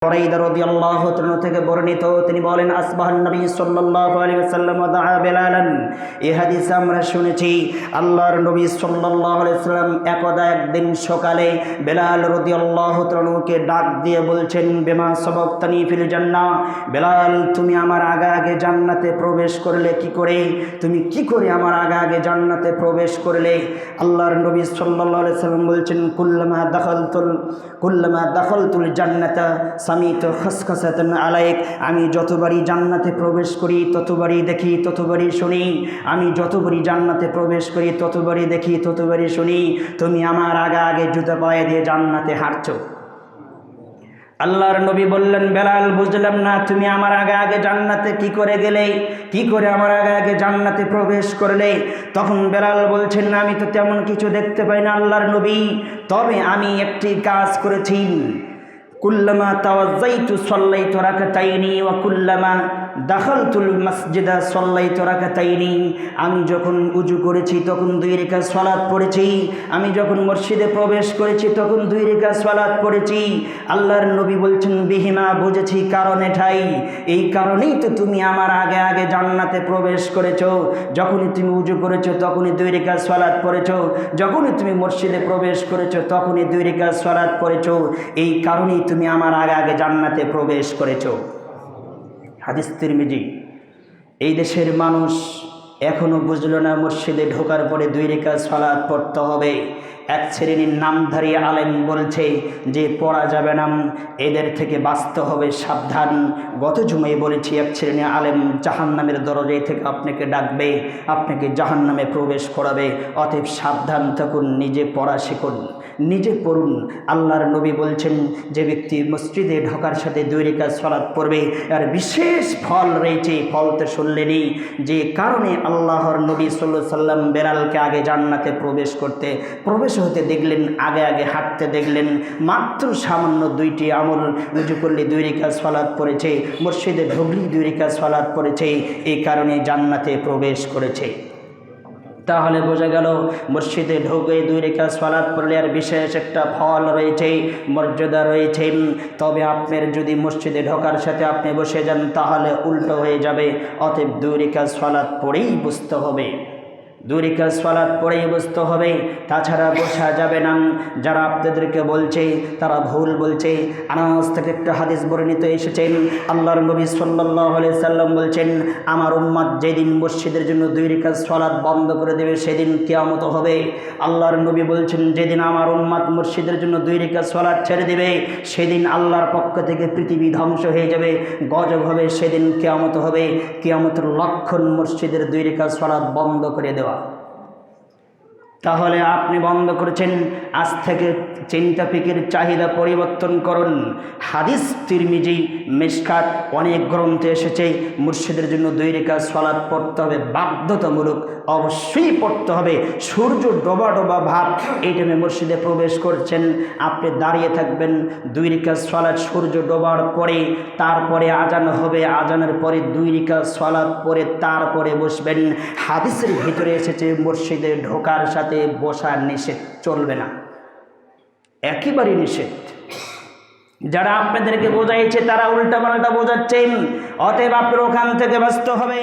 বুরাইদা রাদিয়াল্লাহু তাআলা থেকে বর্ণিত, তিনি বলেন আসবাহান নবী সাল্লাল্লাহু আলাইহি ওয়াসাল্লাম ওয়া দাআ বেলালান। এই হাদিস আমরা শুনেছি আল্লাহর নবী সাল্লাল্লাহু আলাইহি ওয়াসাল্লাম একদিন সকালে বেলাল রাদিয়াল্লাহু তাআলাকে ডাক দিয়ে বলছেন, বিমা সাবাকতানি ফিল জান্নাহ, বেলাল তুমি আমার আগে জান্নাতে প্রবেশ করলে কি করে? তুমি কি করে আমার আগে জান্নাতে প্রবেশ করলে? আল্লাহর নবী সাল্লাল্লাহু আলাইহি ওয়াসাল্লাম বলছেন, কুল্লামা দাখালতুল জান্নাতা সামিতু খাসখাসাতান আলাইক, আমি যতবারই জান্নাতে প্রবেশ করি ততবারই দেখি ততবারই শুনি, আমি যতবারই জান্নাতে প্রবেশ করি ততবারই দেখি ততবারই শুনি তুমি আমার আগে জুতা পায়ে দিয়ে জান্নাতে হাঁটছো। আল্লাহর নবী বললেন, বেলাল বুঝলাম না, তুমি আমার আগে জান্নাতে কি করে গেলে? কি করে আমার আগে জান্নাতে প্রবেশ করলে? তখন বেলাল বলছেন, আমি তো তেমন কিছু দেখতে পাই না আল্লাহর নবী, তবে আমি একটি কাজ করেছি। কুল্লামা তাওয়াজ্জাইতু সাল্লাইতু রাকাতাইনি ওয়া কুল্লামা দাখালতুল মসজিদা সাল্লাইতু রাকাতাইনি, আমি যখন উযু করেছি তখন 2 রাকাত সালাত পড়েছি, আমি যখন মসজিদে প্রবেশ করেছি তখন 2 রাকাত সালাত পড়েছি। আল্লাহর নবী বলছেন, বিহিমা, বুঝেছি, কারণ এটাই, এই কারণেই তো তুমি আমার আগে জান্নাতে প্রবেশ করেছো। যখনই তুমি উযু করেছো তখনই 2 রাকাত সালাত পড়েছো, যখনই তুমি মসজিদে প্রবেশ করেছো তখনই 2 রাকাত সালাত পড়েছো, এই কারণেই তুমি আমার আগে জান্নাতে প্রবেশ করেছো। হাদিস তিরমিজি। এই দেশের মানুষ এখনো বুঝলো না মসজিদে ঢোকার পরে 2 রাকাত সালাত পড়তে হবে। এক শ্রেণীর নামধারী আলেম বলছে যে পড়া যাবে না, এদের থেকে বাঁচতে হবে, সাবধান। গত জুমায় বলেছি এক শ্রেণীর আলেম জাহান্নামের দরজায় থেকে আপনাকে ডাকবে, আপনাকে জাহান্নামে প্রবেশ করাবে, অতএব সাবধান থাকুন, নিজে পড়া শিখুন, নিজে পড়ুন। আল্লাহর নবী বলছেন, যে ব্যক্তি মসজিদে ঢোকার সাথে 2 রাকাত সালাত পড়বে আর বিশেষ ফল রয়েছে। ফল তো শুনলেনই, যে কারণে আল্লাহর নবী সাল্লাল্লাহু আলাইহি সাল্লাম বেলালকে আগে জান্নাতে প্রবেশ হতে দেখলেন, আগে হাঁটতে দেখলেন। মাত্র সামান্য 2টি আমল, উযু করলে 2 রাকাত সালাত পড়েছে, মসজিদে ঢুকলেই 2 রাকাত সালাত পড়েছে, এই কারণে জান্নাতে প্রবেশ করেছে। তাহলে বোঝা গেল মসজিদে ঢুকে 2 রাকাত সালাত পড়লে আর বিশেষ একটা ফল রয়েছে, মর্যাদা রয়েছে। তবে আপনার যদি মসজিদে ঢোকার সাথে আপনি বসে যান তাহলে উল্টো হয়ে যাবে। অতএব 2 রাকাত সালাত পড়েই বুঝতে হবে, 2 রাকাত সালাত পড়েই বুঝতে হবে, তাছাড়া বসা যাবে না। যারা আপনাদেরকে বলছে তারা ভুল বলছে। আনাস থেকে একটা হাদিস বর্ণিত এসেছেন, আল্লাহর নবী সাল্লাল্লাহু আলাইহি সাল্লাম বলছেন, আমার উম্মত যেদিন মসজিদের জন্য 2 রাকাত সালাত বন্ধ করে দেবে সেদিন কিয়ামত হবে। আল্লাহর নবী বলছেন, যেদিন আমার উম্মত মসজিদের জন্য 2 রাকাত সালাত ছেড়ে দেবে সেদিন আল্লাহর পক্ষ থেকে পৃথিবী ধ্বংস হয়ে যাবে, গজব হবে, সেদিন কিয়ামত হবে। কিয়ামতের লক্ষণ মসজিদের 2 রাকাত সালাত বন্ধ করে দেওয়া। তাহলে আপনি বন্ধ করেছেন, আজ থেকে চিন্তা ফিকির চাহিদা পরিবর্তন করুন। হাদিস তিরমিজি, মিশকাত, অনেক গ্রন্থে এসেছে মুর্শিদের জন্য 2 রাকাত সালাত পড়তে হবে, বাধ্যতামূলক, অবশ্যই পড়তে হবে। সূর্য ডোবা ভাব এই টাইমে মসজিদে প্রবেশ করছেন, আপনি দাঁড়িয়ে থাকবেন 2 রাকাত সালাত সূর্য ডোবার পরে, তারপরে আজান হবে, আজানের পরে 2 রাকাত সালাত পরে তারপরে বসবেন। হাদিসের ভিতরে এসেছে মসজিদে ঢোকার সাথে বসা নিষেধ, চলবে না, একেবারে নিষেধ। যারা আপনাদেরকে বোঝাইছে তারা উল্টা পাল্টা বোঝাচ্ছেন, অতএব আপনার ওখান থেকে বাঁচতে হবে।